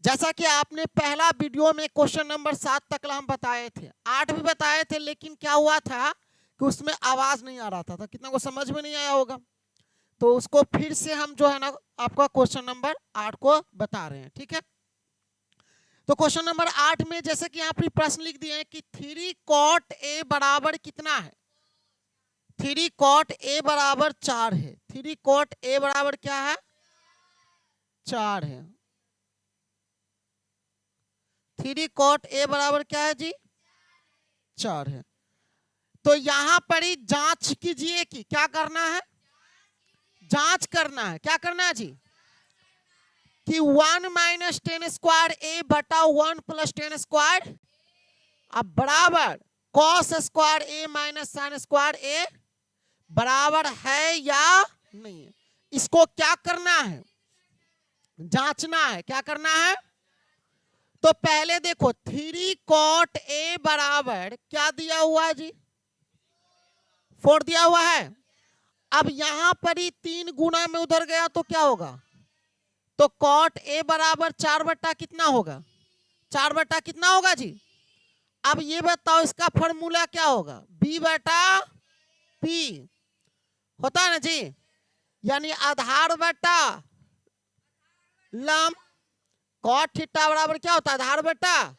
जैसा कि आपने पहला वीडियो में क्वेश्चन नंबर 7 तक हम बताए थे, 8 भी बताए थे, लेकिन क्या हुआ था कि उसमें आवाज नहीं आ रहा था, कितना को समझ में नहीं आया होगा। तो उसको फिर से हम जो है ना आपका क्वेश्चन नंबर 8 को बता रहे हैं, ठीक है। तो क्वेश्चन नंबर 8 में जैसे कि यहाँ पर प्रश्न लिख दिए हैं कि 3 cot a बराबर कितना है। 3 cot a बराबर 4 है। 3 cot a बराबर क्या है, 4 है। 3 cot a बराबर क्या है जी, 4 है। तो यहां पर ही जांच कीजिए कि क्या करना है, जांच करना है। क्या करना है जी, कि 1 माइनस 10 स्क्वायर ए बटा 1 प्लस 10 स्क्वायर अब बराबर कॉस स्क्वायर ए माइनस साइन स्क्वायर ए बराबर है या नहीं है। इसको क्या करना है, जांचना है। क्या करना है, तो पहले देखो 3 cot a बराबर क्या दिया हुआ है जी, 4 दिया हुआ है। अब यहां पर ही 3 गुना में उधर गया तो क्या होगा, तो cot a बराबर 4 बटा कितना होगा, 4 बटा कितना होगा जी। अब ये बताओ इसका फॉर्मूला क्या होगा, b बटा p होता है ना जी, यानी आधार बटा लंब। cot थीटा बराबर क्या होता है, आधार बटा,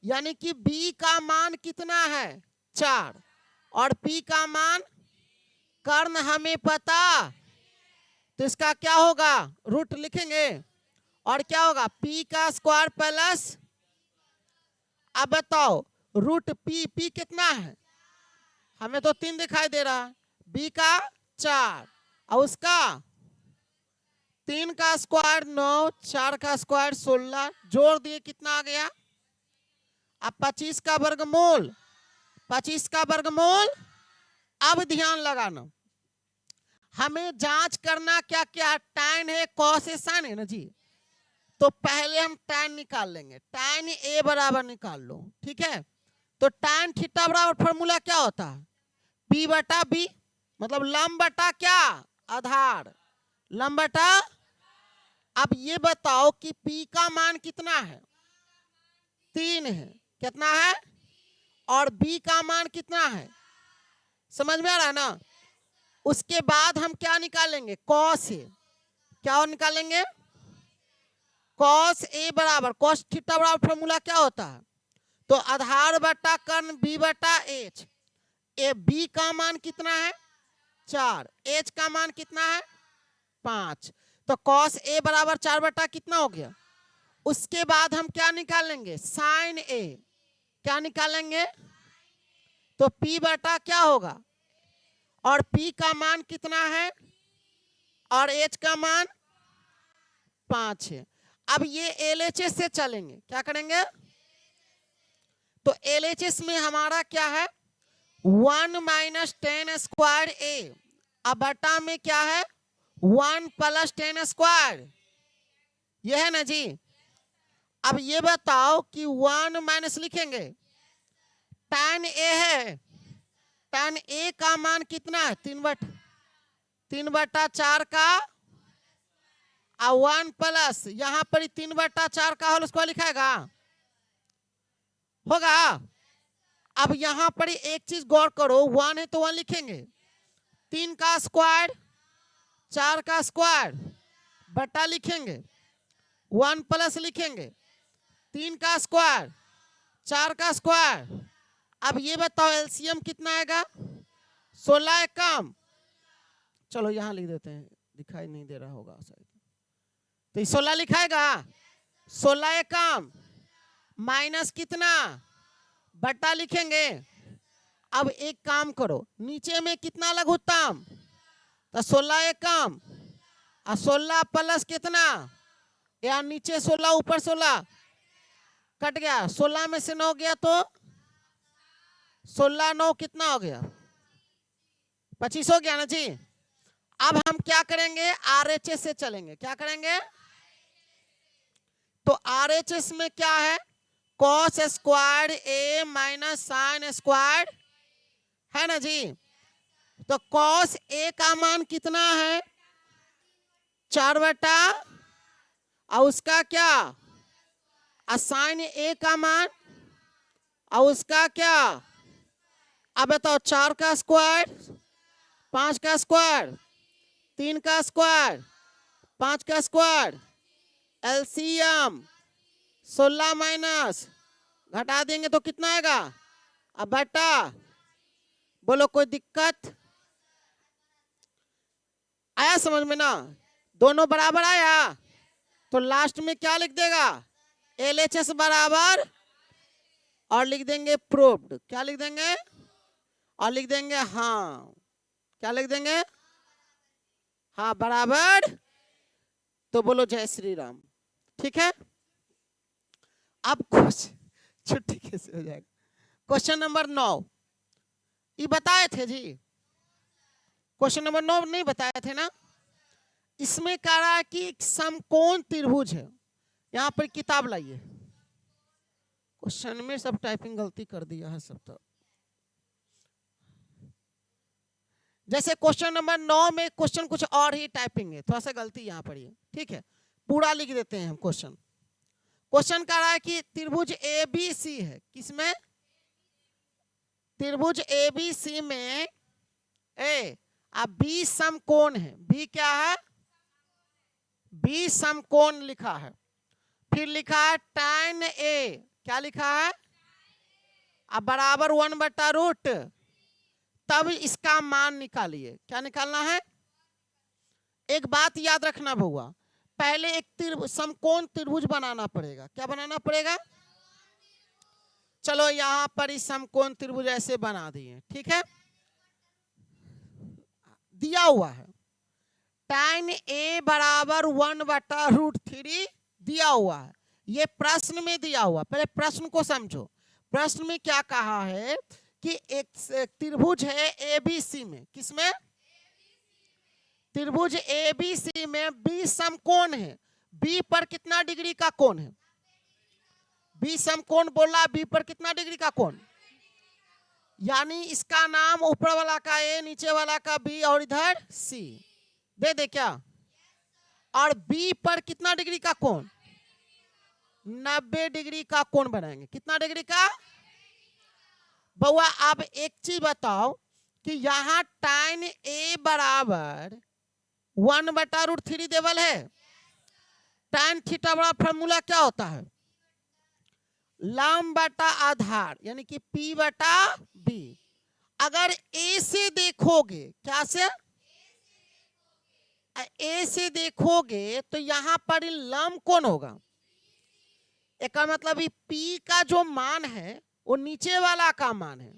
यानी कि b का मान कितना है 4 और p का मान कर्ण हमें पता, तो इसका क्या होगा, रूट लिखेंगे और क्या होगा p का स्क्वायर प्लस, अब बताओ रूट p कितना है, हमें तो 3 दिखाई दे रहा है, b का 4 और उसका 3 का स्क्वायर 9, 4 का स्क्वायर 16, जोड़ दिए कितना आ गया, अब 25 का वर्गमूल, 25 का वर्गमूल। अब ध्यान लगाना, हमें जांच करना क्या क्या, tan है cos है sin है ना जी। तो पहले हम tan निकाल लेंगे, tan a बराबर निकाल लो, ठीक है। तो tan थीटा बराबर फॉर्मूला क्या होता है, p बटा b, मतलब लंब बटा क्या, आधार, लंब बटा। अब ये बताओ कि p का मान कितना है, 3 है, कितना है, और b का मान कितना है, समझ में आ रहा है ना। उसके बाद हम क्या निकालेंगे, cos a, क्या निकालेंगे, cos a बराबर cos थीटा बराबर फॉर्मूला क्या होता है, तो आधार बटा कर्ण b बटा h। ए b का मान कितना है 4, h का मान कितना है 5, तो cos a बराबर 4 बटा कितना हो गया। उसके बाद हम क्या निकालेंगे, sin a, क्या निकालेंगे, तो p बटा क्या होगा, और p का मान कितना है और h का मान 5 है। अब ये LHS से चलेंगे, क्या करेंगे, तो LHS में हमारा क्या है 1 माइनस 10 स्क्वायर ए, अब बटा में क्या है 1 प्लस 10 स्क्वायर, यह है ना जी। अब ये बताओ कि 1 माइनस लिखेंगे, tan a है, tan a का मान कितना है 3 बटा 4 का 1 प्लस यहां पर 3 बटा 4 का होल स्क्वायर लिखाएगा, होगा। अब यहां पर एक चीज गौर करो, 1 है तो 1 लिखेंगे, 3 का स्क्वायर 4 का स्क्वायर बटा लिखेंगे, 1 प्लस लिखेंगे, 3 का स्क्वायर 4 का स्क्वायर। अब ये बताओ एलसीएम कितना आएगा, 16 कम, चलो यहां लिख देते हैं, दिखाई नहीं दे रहा होगा शायद, तो 16 लिखाएगा, 16 कम माइनस कितना बटा लिखेंगे। अब एक काम करो, नीचे में कितना लघुत्तम, तो 16 कम और 16 प्लस कितना, या नीचे 16 ऊपर 16 कट गया, 16 में से 9 गया तो 16 9 कितना हो गया 25 हो गया ना जी। अब हम क्या करेंगे, RHS से चलेंगे, क्या करेंगे, तो RHS में क्या है cos square a minus sine square है ना जी। तो cos a का मान कितना है 4 बटा और उसका क्या साइन ए का मान और उसका क्या, अब बताओ 4 का स्क्वायर, 5 का स्क्वायर, 3 का स्क्वायर, 5 का स्क्वायर, एलसीएम 16 माइनस घटा देंगे तो कितना आएगा, अब बेटा बोलो कोई दिक्कत आया समझ में ना, दोनों बराबर आया तो लास्ट में क्या लिख देगा, LHS बराबर और लिख देंगे प्रूव्ड, क्या लिख देंगे और लिख देंगे हाँ, क्या लिख देंगे हाँ बराबर, तो बोलो जय श्री राम। ठीक है, अब कुछ छुट्टी कैसे हो जाएगा। क्वेश्चन नंबर 9 ये बताए थे जी, क्वेश्चन नंबर 9 नहीं बताए थे ना। इसमें कह रहा है कि एक समकोण त्रिभुज है, यहां पर किताब लाइए, क्वेश्चन में सब टाइपिंग गलती कर दिया है सब। तो जैसे क्वेश्चन नंबर 9 में क्वेश्चन कुछ और ही टाइपिंग है, थोड़ा सा गलती यहां पर है। ठीक है, पूरा लिख देते हैं हम क्वेश्चन। क्वेश्चन कह रहा है कि त्रिभुज ABC है, किसमें, त्रिभुज ABC में अब बी समकोण है, बी क्या है, बी समकोण लिखा है, फिर लिखा है tan A, क्या लिखा है, अब बराबर 1/√, तब इसका मान निकालिए। क्या निकालना है, एक बात याद रखना भैया, पहले एक समकोण त्रिभुज बनाना पड़ेगा। क्या बनाना पड़ेगा, चलो यहां पर इस समकोण त्रिभुज ऐसे बना दिए। ठीक है, दिया हुआ है tan A बराबर 1/√3 दिया हुआ है, ये प्रश्न में दिया हुआ। पहले प्रश्न को समझो, प्रश्न में क्या कहा है कि एक त्रिभुज है ABC में, किसमें, त्रिभुज ABC में B समकोण है, B पर कितना डिग्री का कोण है, B समकोण बोला, B पर कितना डिग्री का कोण, यानी इसका नाम ऊपर वाला का A, नीचे वाला का B और इधर C दे दे क्या, और B पर कितना डिग्री का कोण, 90 डिग्री का कोण बनाएंगे। कितना डिग्री का बउआ, अब एक चीज बताओ कि यहां tan A बराबर 1/√3 देवल है, tan थीटा बड़ा फॉर्मूला क्या होता है, लंब बटा आधार, यानी कि P/B। अगर A से देखोगे, क्या से A से देखोगे तो यहां पर लंब कौन होगा, एक मतलब P का जो मान है वो नीचे वाला का मान है,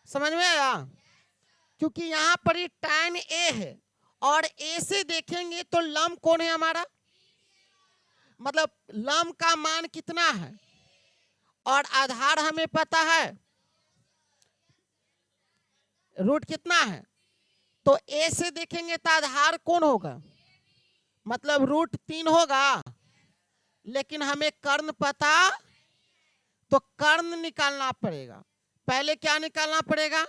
समझ में आया, क्योंकि यहां पर tan A है और A से देखेंगे तो लंब कौन है हमारा, मतलब लंब का मान कितना है और आधार हमें पता है रूट कितना है, तो A से देखेंगे तो आधार कौन होगा, मतलब √3 होगा, लेकिन हमें कर्ण पता, तो कर्ण निकालना पड़ेगा। पहले क्या निकालना पड़ेगा,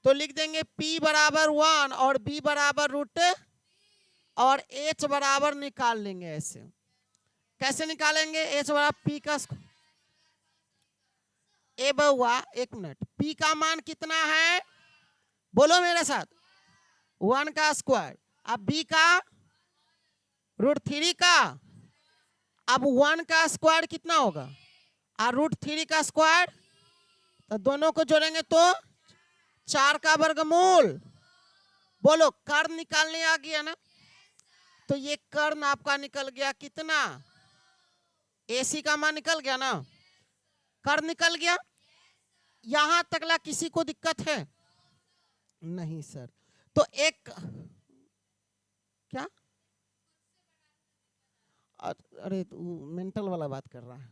तो लिख देंगे P बराबर 1 और B बराबर √, और H बराबर निकाल लेंगे। ऐसे कैसे निकालेंगे, H बराबर P का ए बउआ, एक मिनट, P का मान कितना है, बोलो मेरे साथ, 1 का स्क्वायर, अब B का √3 का, अब 1 का स्क्वायर कितना होगा और √3 का स्क्वायर, तो दोनों को जोड़ेंगे तो 4 का वर्गमूल। बोलो कर्ण निकालने आ गया ना, तो ये कर्ण आपका निकल गया कितना, AC का मान निकल गया ना, कर्ण निकल गया। यहां तकला किसी को दिक्कत है नहीं सर, तो एक क्या, अरे मेंटल वाला बात कर रहा है,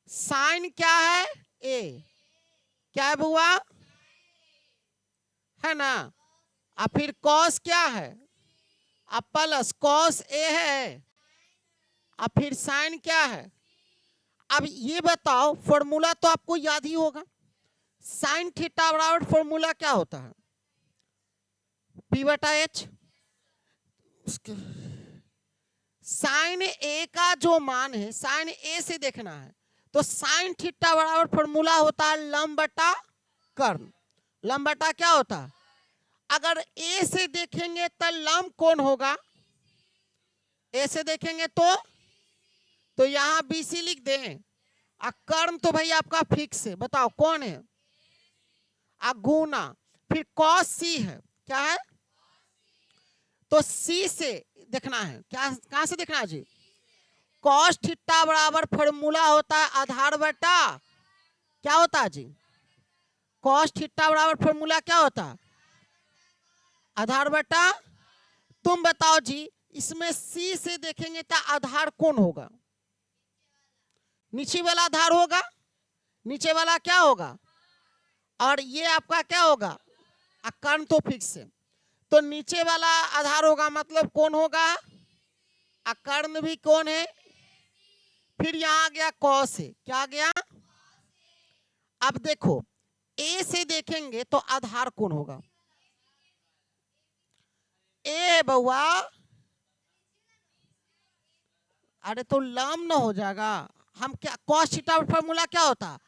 साइन क्या है A, क्या है बुआ, है ना, अब फिर कॉस क्या है, अब प्लस कॉस A है, अब फिर साइन क्या है। अब ये बताओ फॉर्मूला तो आपको याद ही होगा, साइन थीटा बराबर फॉर्मूला क्या होता है, P/H, साइन ए का जो मान है साइन ए से देखना है, तो साइन थीटा बराबर फॉर्मूला होता है लंब बटा कर्ण। लंब बटा क्या होता है? अगर ए से देखेंगे तो लंब कौन होगा? ए से देखेंगे तो यहां बीसी लिख दें। कर्ण तो भाई आपका फिक्स है, बताओ कौन है? गुना, फिर कॉस सी है, क्या है? तो सी से देखना है, क्या कहां से देखना है जी? कॉस थीटा बराबर फॉर्मूला होता है आधार बटा क्या होता है जी? कॉस थीटा बराबर फॉर्मूला क्या होता है? आधार बटा। तुम बताओ जी, इसमें सी से देखेंगे तो आधार कौन होगा? नीचे वाला आधार होगा, नीचे वाला क्या होगा? और ये आपका क्या होगा? कर्ण तो फिक्स है, तो नीचे वाला आधार होगा, मतलब कौन होगा? कर्ण भी कौन है? फिर यहां आ गया कॉस है, क्या आ गया? अब देखो ए से देखेंगे तो आधार कौन होगा? ए बउआ, अरे तो लंब न हो जाएगा। हम क्या कॉस थीटा फॉर्मूला क्या होता?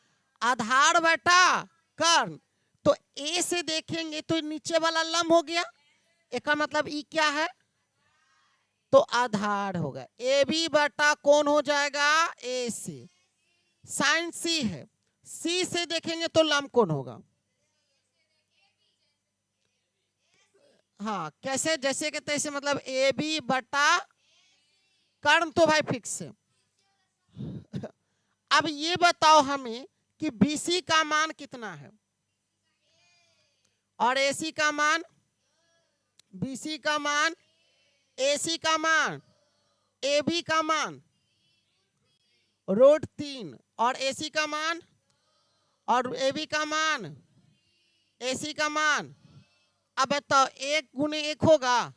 आधार बटा कर्ण। तो ए से देखेंगे तो नीचे वाला लंब हो गया, इसका मतलब ई क्या है? तो आधार होगा। ए बी बटा कौन हो जाएगा? ए सी। साइन सी है, सी से देखेंगे तो लंब कौन होगा? हाँ कैसे? जैसे कि तैसे, मतलब ए बी बटा कर्ण तो भाई फिक्स है। अब ये बताओ हमें कि बीसी का मान कितना है और एसी का मान? बीसी का मान, एसी का मान, एबी का मान √3 और एसी का मान और एबी का मान, एसी का मान। अब बताओ 1 गुने 1 होगा,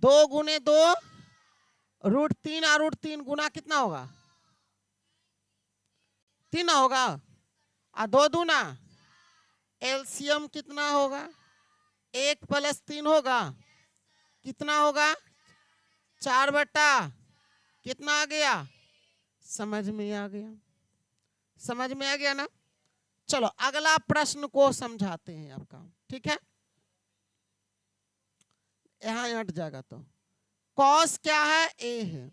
2 गुने 2, √3 और √3 गुना कितना होगा? 3 होगा, और 2 दूना एलसीएम कितना होगा? 1 + 3 होगा, कितना होगा? 4 बटा कितना आ गया? समझ में आ गया? समझ में आ गया ना? चलो अगला प्रश्न को समझाते हैं आपका, ठीक है? यहां हट जाएगा तो कॉस क्या है? ए है,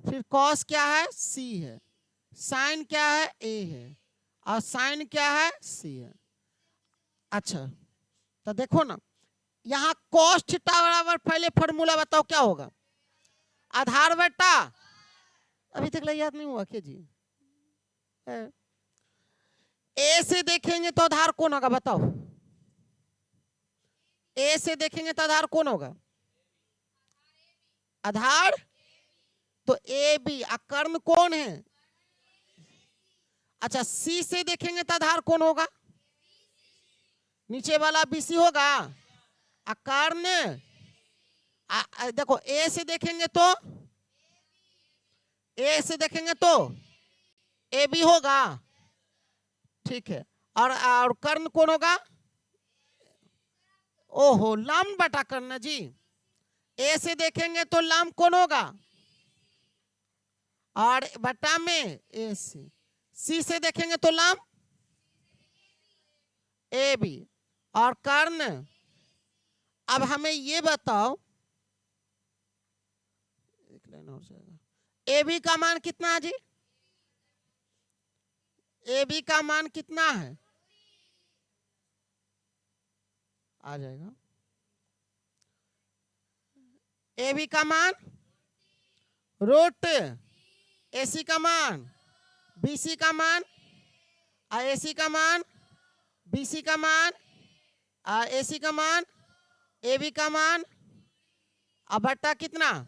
फिर कॉस क्या है? सी है, साइन क्या है? ए है, और साइन क्या है? सी है। अच्छा तो देखो ना, यहाँ कॉस थीटा बराबर पहले फॉर्मूला बताओ क्या होगा? आधार बटा, अभी तक याद नहीं हुआ क्या जी? ए से देखेंगे तो आधार कौन होगा बताओ? ए से देखेंगे तो आधार कौन होगा? आधार तो ए बी। कर्ण कौन है? अच्छा सी से देखेंगे तो आधार कौन होगा? नीचे वाला बीसी होगा। कर्ण देखो ए से देखेंगे तो, ए से देखेंगे तो ए बी होगा, ठीक है। और कर्ण कौन होगा? ओहो लंब बटा कर्ण जी। ए से देखेंगे तो लंब कौन होगा? और बटा में ए से। सी से देखेंगे तो लंब ए बी और कर्ण। अब हमें ये बताओ, एक लाइन और जाएगा, ए बी का मान कितना है जी? ए बी का मान कितना है? आ जाएगा ए बी का मान √एसी का मान, बीसी का मान, एसी का मान, बीसी का मान, एसी का मान, एबी का मान, अब बटा कितना?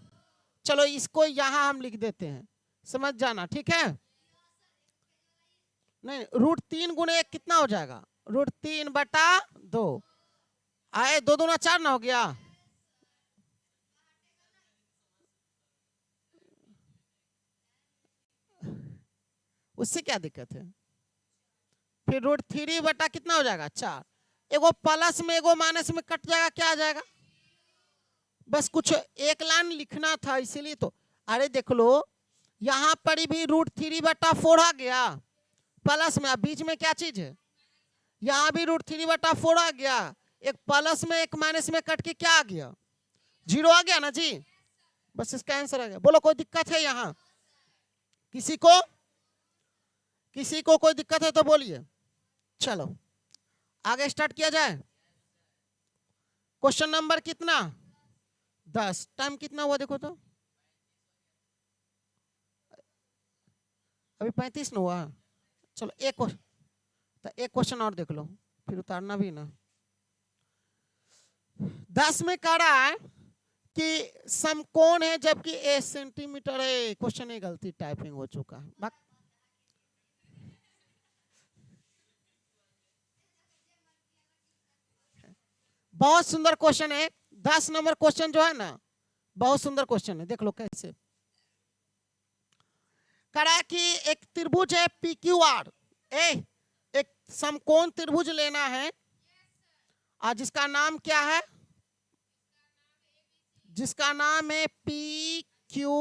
चलो इसको यहां हम लिख देते हैं, समझ जाना, ठीक है? नहीं √3 गुणे 1 कितना हो जाएगा? √3 बटा 2, आए 2 दूना 4 ना हो गया? उससे क्या दिक्कत है? फिर √3 बटा कितना हो जाएगा? 4। एगो प्लस में एगो माइनस में कट जाएगा, क्या आ जाएगा? बस कुछ एक लाइन लिखना था इसीलिए तो। अरे देख लो यहाँ पर भी √3/4 आ गया प्लस में, बीच में क्या चीज है, यहाँ भी √3/4 आ गया, एक प्लस में एक माइनस में कट के क्या आ गया, 0 आ गया ना जी। बस इसका आंसर आ गया। बोलो कोई दिक्कत है यहाँ, किसी को कोई दिक्कत है तो बोलिए। चलो आगे स्टार्ट किया जाए। क्वेश्चन नंबर कितना 10। टाइम कितना हुआ देखो तो, अभी 35 न हुआ। चलो एक क्वेश्चन और देख लो फिर उतारना भी ना। 10 में कह रहा है कि समकोण है जबकि ए सेंटीमीटर है। क्वेश्चन में गलती टाइपिंग हो चुका है। बहुत सुंदर क्वेश्चन है 10 नंबर क्वेश्चन जो है ना, बहुत सुंदर क्वेश्चन है। देख लो कैसे कह रहा है कि एक त्रिभुज है PQR, एक समकोण त्रिभुज लेना है और जिसका नाम क्या है, जिसका नाम है PQR।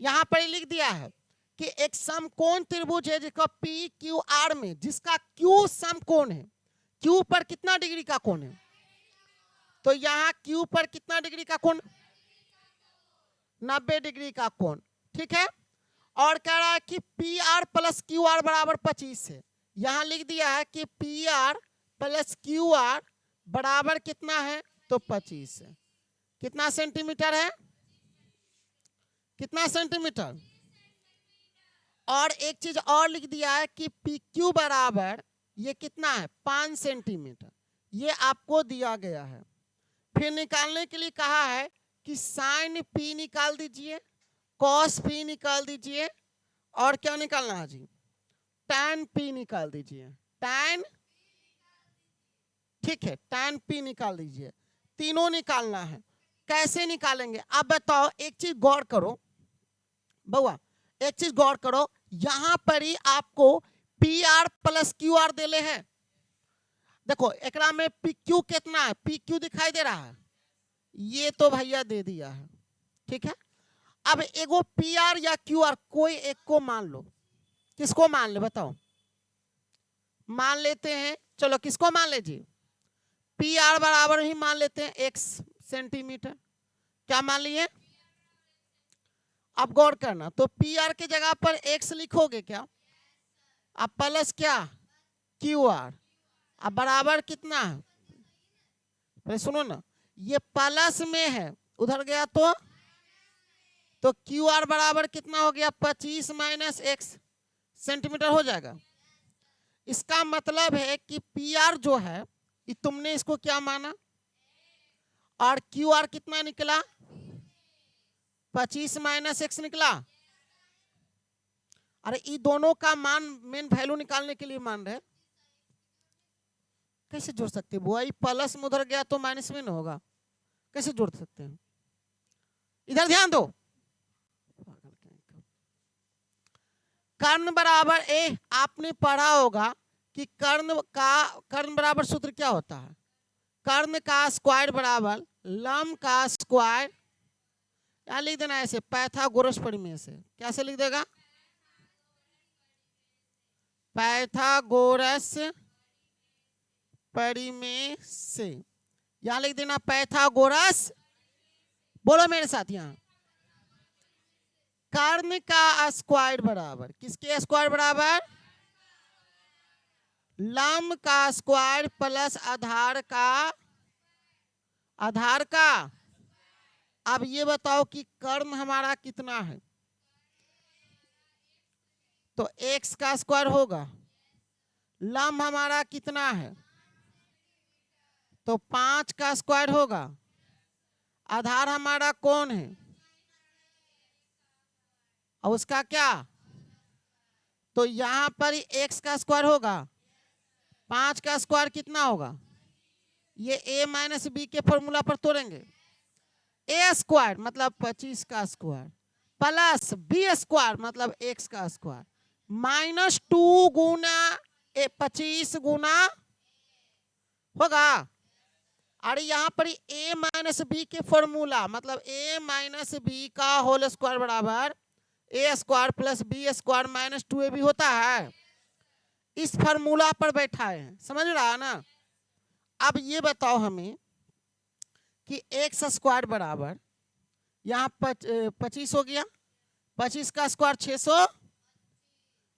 यहां पर लिख दिया है कि एक समकोण त्रिभुज है जिसका PQR में जिसका Q समकोण है, Q पर कितना डिग्री का कोण है, तो यहाँ Q पर कितना डिग्री का कोण, 90 डिग्री का कोण, ठीक है। और कह रहा है कि PR + QR = 25 है। यहां लिख दिया है कि PR + QR बराबर कितना है, तो 25 है। कितना सेंटीमीटर है, कितना सेंटीमीटर। और एक चीज और लिख दिया है कि PQ बराबर ये कितना है 5 सेंटीमीटर, ये आपको दिया गया है। फिर निकालने के लिए कहा है कि sin P निकाल दीजिए, cos P निकाल दीजिए, और क्या निकालना है जी, tan P निकाल दीजिए, tan, ठीक है tan P निकाल दीजिए। तीनों निकालना है। कैसे निकालेंगे अब बताओ। एक चीज गौर करो बउआ, एक चीज गौर करो, यहां पर ही आपको PR + QR देले हैं। देखो एकरा में PQ कितना है, PQ दिखाई दे रहा है, ये तो भैया दे दिया है, ठीक है। अब एगो PR या QR कोई एक को मान लो। किसको मान ले बताओ, मान लेते हैं, चलो किसको मान लीजिए, PR बराबर ही मान लेते हैं X सेंटीमीटर। क्या मान लिए, अब गौर करना, तो PR की जगह पर X लिखोगे क्या, अब प्लस क्या QR, अब बराबर कितना है, अरे सुनो ना, ये प्लस में है, उधर गया तो QR बराबर कितना हो गया, 25 - X सेंटीमीटर हो जाएगा। इसका मतलब है कि PR जो है तुमने इसको क्या माना, और QR कितना निकला, 25 - X निकला। अरे ये दोनों का मान मेन वैल्यू निकालने के लिए मान रहे, कैसे जोड़ सकते हैं बुआ, प्लस में उधर गया तो माइनस में ना होगा, कैसे जोड़ सकते हैं। इधर ध्यान दो, कर्ण बराबर ए, आपने पढ़ा होगा कि कर्ण बराबर सूत्र क्या होता है, कर्ण का स्क्वायर बराबर लंब का स्क्वायर, क्या लिख देना ऐसे, पाइथागोरस परिमेय से। कैसे लिख देगा, पाइथागोरस परिमेय से, यहां लिख देना पाइथागोरस, बोलो मेरे साथ, यहां कर्ण का स्क्वायर बराबर किसके स्क्वायर बराबर, लंब का स्क्वायर प्लस आधार का। अब ये बताओ कि कर्ण हमारा कितना है, तो X का स्क्वायर होगा, लंब हमारा कितना है, तो 5 का स्क्वायर होगा, आधार हमारा कौन है, और उसका क्या, तो यहां पर X का स्क्वायर होगा, 5 का स्क्वायर कितना होगा, ये A - B के फॉर्मूला पर तोड़ेंगे, A स्क्वायर मतलब 25 का स्क्वायर प्लस B स्क्वायर मतलब X का स्क्वायर -2 गुना 25 गुना होगा, अरे यहाँ पर a माइनस बी के फॉर्मूला मतलब a माइनस बी का होल स्क्वायर बराबर a square plus b square minus 2ab होता है। इस फार्मूला पर बैठा है, समझ रहा है ना। अब ये बताओ हमें कि एक्स स्क्वायर बराबर यहाँ 25 हो गया, 25 का स्क्वायर 600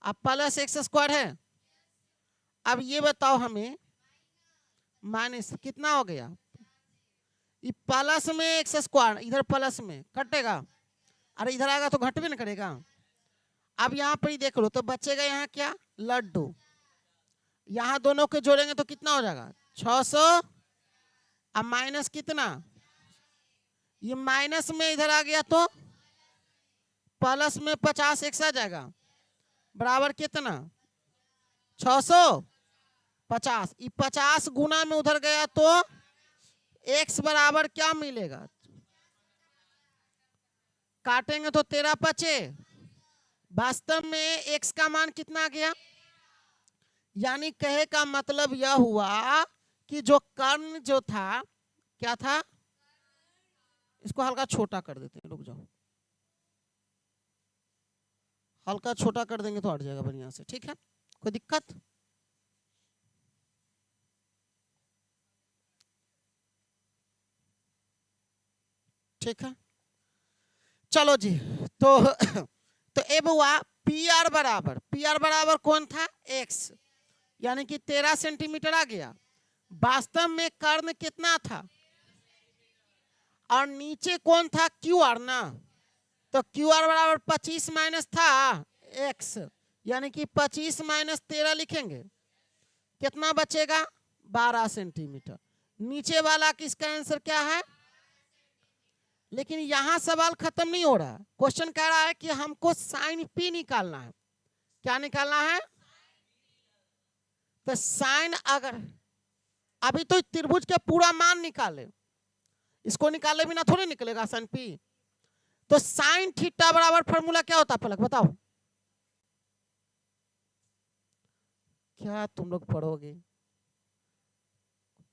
अब प्लस एक्स स्क्वायर है। अब ये बताओ हमें माइनस कितना हो गया, ये प्लस में एक्स स्क्वायर इधर प्लस में कटेगा, अरे इधर आएगा तो घट भी ना करेगा। अब यहाँ पर ही देख लो तो बचेगा यहाँ क्या लड्डू, यहाँ दोनों के जोड़ेंगे तो कितना हो जाएगा 600 अब माइनस कितना, ये माइनस में इधर आ गया तो प्लस में 50 एक्स आ जाएगा बराबर कितना 650, ये 50 गुना में उधर गया तो x बराबर क्या मिलेगा, काटेंगे तो 13 बचे, वास्तव में x का मान कितना आ गया। यानी कहे का मतलब यह हुआ कि जो कर्ण जो था क्या था, इसको हल्का छोटा कर देते हैं, रुक जाओ हल्का छोटा कर देंगे तो हट जाएगा बढ़िया से, ठीक है कोई दिक्कत। ठीक है चलो जी, तो अब हुआ पी आर बराबर कौन था x, यानी कि 13 सेंटीमीटर आ गया। वास्तव में कर्ण कितना था और नीचे कौन था क्यू आर ना, तो क्यू आर बराबर 25 माइनस था x, यानी कि 25 माइनस 13 लिखेंगे कितना बचेगा 12 सेंटीमीटर। नीचे वाला किसका आंसर क्या है, लेकिन यहां सवाल खत्म नहीं हो रहा, क्वेश्चन कह रहा है कि हमको साइन पी निकालना है। क्या निकालना है, तो साइन अगर अभी तो त्रिभुज के पूरा मान निकाले, इसको निकाले बिना थोड़ी निकलेगा साइन पी। तो साइन थीटा बराबर फॉर्मूला क्या होता है पलक बताओ, क्या तुम लोग पढ़ोगे,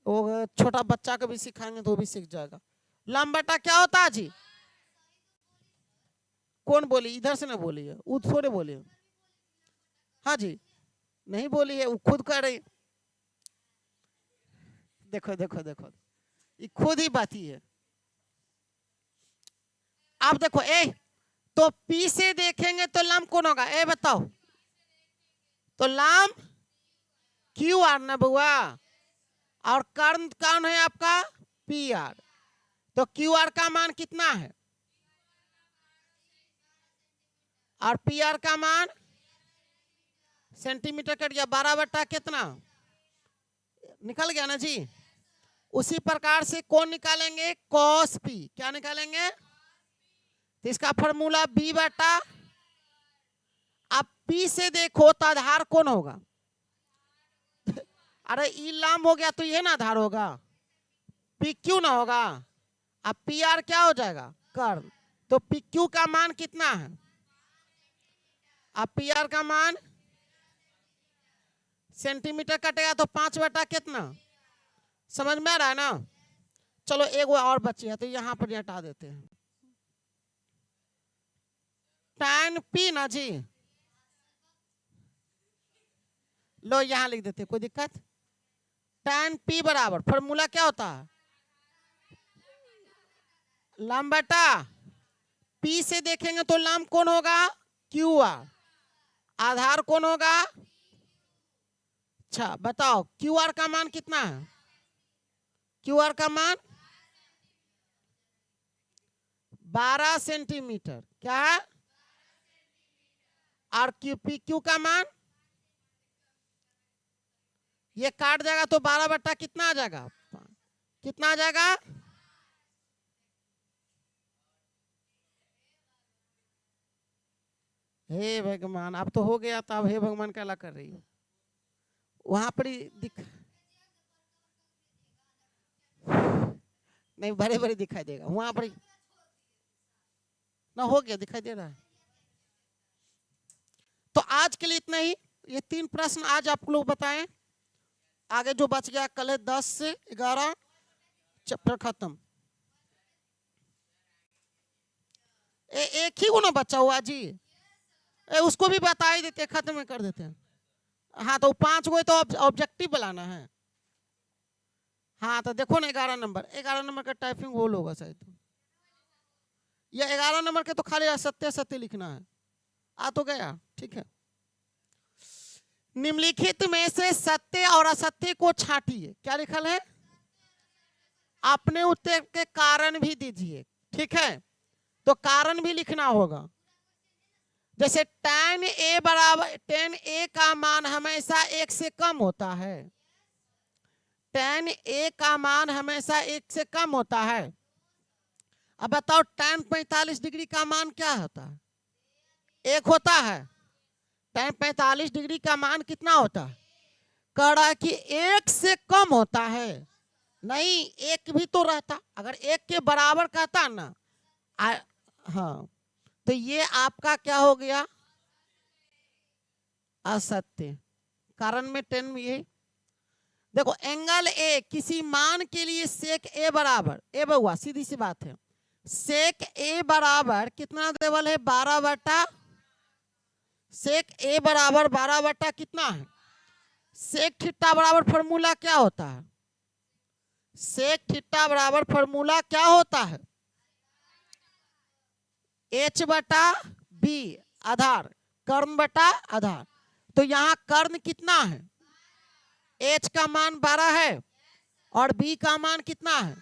वो छोटा बच्चा को भी सिखाएंगे तो वो भी सीख जाएगा। लंबटा क्या होता है जी, कौन बोली, इधर से ना बोली है, वो थोड़े बोली है, हाँ जी नहीं बोली है, वो खुद कर रही, देखो देखो देखो ये खुद ही बात ही है। आप देखो ए तो पी से देखेंगे तो लंब कौन होगा, ए बताओ, तो लंब क्यू आर ना बुआ, और कर्ण कौन है आपका पी आर, तो क्यू आर का मान कितना है और पी आर का मान सेंटीमीटर कट गया 12 बटा कितना निकल गया ना जी। उसी प्रकार से कौन निकालेंगे कॉस पी, क्या निकालेंगे, तो इसका फॉर्मूला बी बटा, अब पी से देखो तो आधार कौन होगा अरे ई लंब हो गया तो ये ना आधार होगा, पी क्यू ना होगा, अब पी आर क्या हो जाएगा कर्ण, तो पी क्यू का मान कितना है, अब पी आर का मान सेंटीमीटर कटेगा तो 5 बटा कितना, समझ में आ रहा है ना। चलो एक और बची है तो यहाँ पर हटा देते हैं, tan पी ना जी, लो यहाँ लिख देते कोई दिक्कत, tan पी बराबर फॉर्मूला क्या होता है लंब बटा, पी से देखेंगे तो लंब कौन होगा क्यू आर, आधार कौन होगा, अच्छा बताओ क्यू आर का मान कितना है, क्यू आर का मान 12 सेंटीमीटर क्या है, और क्यू पी क्यू का मान ये काट जाएगा तो 12 बट्टा कितना आ जाएगा, कितना आ जाएगा, हे भगवान अब तो हो गया, तो अब हे भगवान क्या कर रही हो, वहां पर दिख नहीं बड़े बड़े दिखाई देगा वहां पर ना, हो गया दिखाई दे रहा है। तो आज के लिए इतना ही, ये 3 प्रश्न आज आप लोग बताएं, आगे जो बच गया कल है 10 से 11 चैप्टर खत्म। एक ही को ना बचा हुआ जी, उसको भी बता ही देते, खत्म कर देते हैं। हाँ तो 5 गो तो ऑब्जेक्टिव बनाना है। हाँ तो देखो ना 11 नंबर का टाइपिंग भूल होगा शायद, या 11 नंबर के तो खाली सत्य सत्य लिखना है। आ तो गया, ठीक है। निम्नलिखित में से सत्य और असत्य को छांटिए। क्या लिखल है? अपने उत्तर के कारण भी दीजिए, ठीक है। तो कारण भी लिखना होगा। जैसे tan a का मान हमेशा 1 से कम होता है। tan a का मान हमेशा 1 से कम होता है। अब बताओ tan 45 डिग्री का मान क्या होता है? 1 होता है। tan 45 डिग्री का मान कितना होता है? कह रहा है कि 1 से कम होता है। नहीं, 1 भी तो रहता, अगर 1 के बराबर कहता ना। हाँ तो ये आपका क्या हो गया? असत्य। कारण में 10 ये देखो, एंगल ए किसी मान के लिए सेक ए बराबर, ए बहुआ सीधी सी बात है, सेक ए बराबर कितना देवल है? 12/, सेक ए बराबर 12/, कितना है? सेक थीटा बराबर फॉर्मूला क्या होता है? सेक थीटा बराबर फॉर्मूला क्या होता है? h/b आधार, कर्ण बटा आधार। तो यहाँ कर्ण कितना है? h का मान 12 है और b का मान कितना है?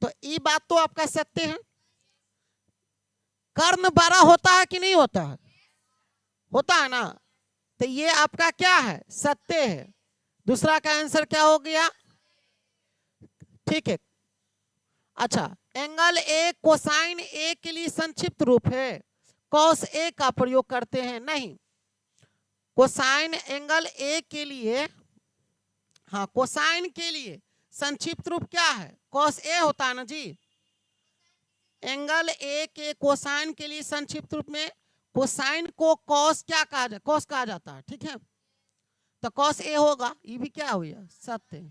तो ये बात तो आपका सत्य है। कर्ण 12 होता है कि नहीं होता है? होता है ना। तो ये आपका क्या है? सत्य है। दूसरा का आंसर क्या हो गया? ठीक है। अच्छा, एंगल ए कोसाइन ए के लिए संक्षिप्त रूप है, कॉस ए का प्रयोग करते हैं? नहीं, कोसाइन एंगल ए के लिए, हाँ कोसाइन के लिए संक्षिप्त रूप क्या है? कॉस ए होता है ना जी। एंगल ए के कोसाइन के लिए संक्षिप्त रूप में कोसाइन को कॉस क्या कहा जाता? कॉस कहा जाता है, ठीक है। तो कॉस ए होगा, ये भी क्या हुआ? सत्य।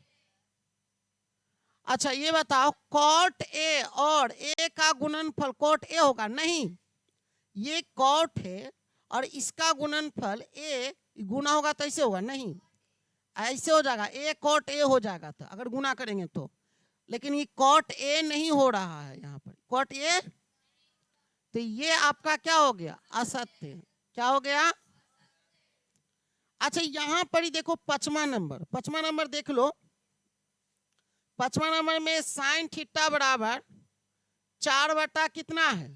अच्छा ये बताओ, कॉट ए और ए का गुणनफल कॉट ए होगा? नहीं, ये कॉट है और इसका गुणनफल ए गुना होगा तो ऐसे होगा? नहीं, ऐसे हो जाएगा, ए कॉट ए हो जाएगा था अगर गुना करेंगे तो। लेकिन ये कॉट ए नहीं हो रहा है यहाँ पर, कॉट ए। तो ये आपका क्या हो गया? असत्य। क्या हो गया? अच्छा यहाँ पर ही देखो 5वां नंबर देख लो। 5वां नंबर में साइन थीटा बराबर 4/, कितना है?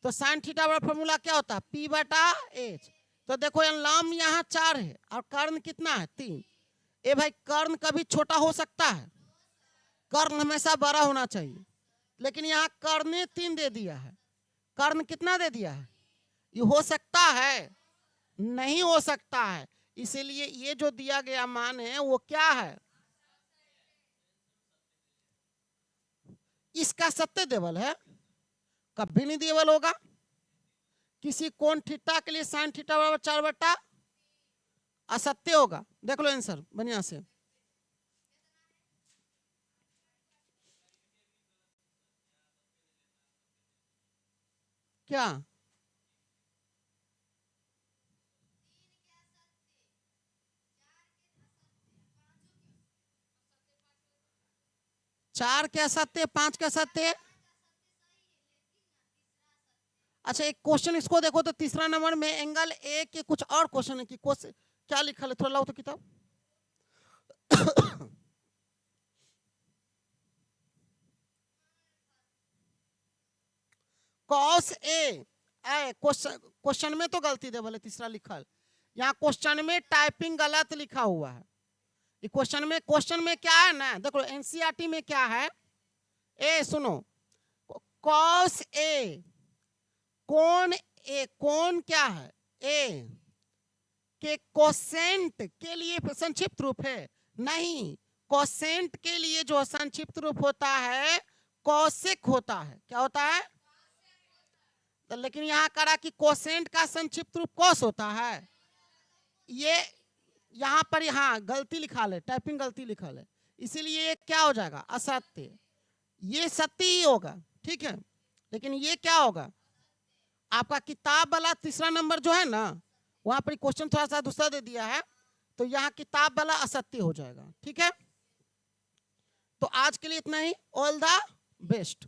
तो साइन थीटा बराबर फॉर्मूला क्या होता है? p/h। तो देखो लंब यहाँ 4 है और कर्ण कितना है? 3। ए भाई कर्ण कभी छोटा हो सकता है? कर्ण हमेशा बड़ा होना चाहिए। लेकिन यहाँ कर्ण ने 3 दे दिया है, कर्ण कितना दे दिया है? ये हो सकता है? नहीं हो सकता है। इसीलिए ये जो दिया गया मान है वो क्या है? इसका सत्य देवल है, कभी नहीं देवल होगा। किसी कोण थीटा के लिए साइन थीटा बराबर 4/, असत्य होगा। देख लो आंसर बढ़िया से। क्या? चार क्या सत्य, 5 क्या सत्य? अच्छा एक क्वेश्चन इसको देखो तो तीसरा नंबर में एंगल ए के कुछ और क्वेश्चन है कि क्या लिखा है? थोड़ा लाओ तो किताब। कॉस ए, क्वेश्चन में तो गलती दे बोले तीसरा लिखल, यहाँ क्वेश्चन में टाइपिंग गलत लिखा हुआ है। क्वेश्चन में क्या है ना, देखो एनसीईआरटी में क्या है? ए सुनो, कॉस ए कौन क्या है? ए के कोसेंट के लिए संक्षिप्त रूप है? नहीं, कोसेंट के लिए जो संक्षिप्त रूप होता है कौशिक होता है। क्या होता है? तो लेकिन यहाँ करा कि कोसेंट का संक्षिप्त रूप कौश होता है। ये यहाँ पर हाँ गलती लिखा है, टाइपिंग गलती लिखा है, इसीलिए ये क्या हो जाएगा? असत्य। ये सत्य ही होगा, ठीक है। लेकिन ये क्या होगा, आपका किताब वाला तीसरा नंबर जो है ना, वहां पर क्वेश्चन थोड़ा सा दूसरा दे दिया है, तो यहाँ किताब वाला असत्य हो जाएगा, ठीक है। तो आज के लिए इतना ही, ऑल द बेस्ट।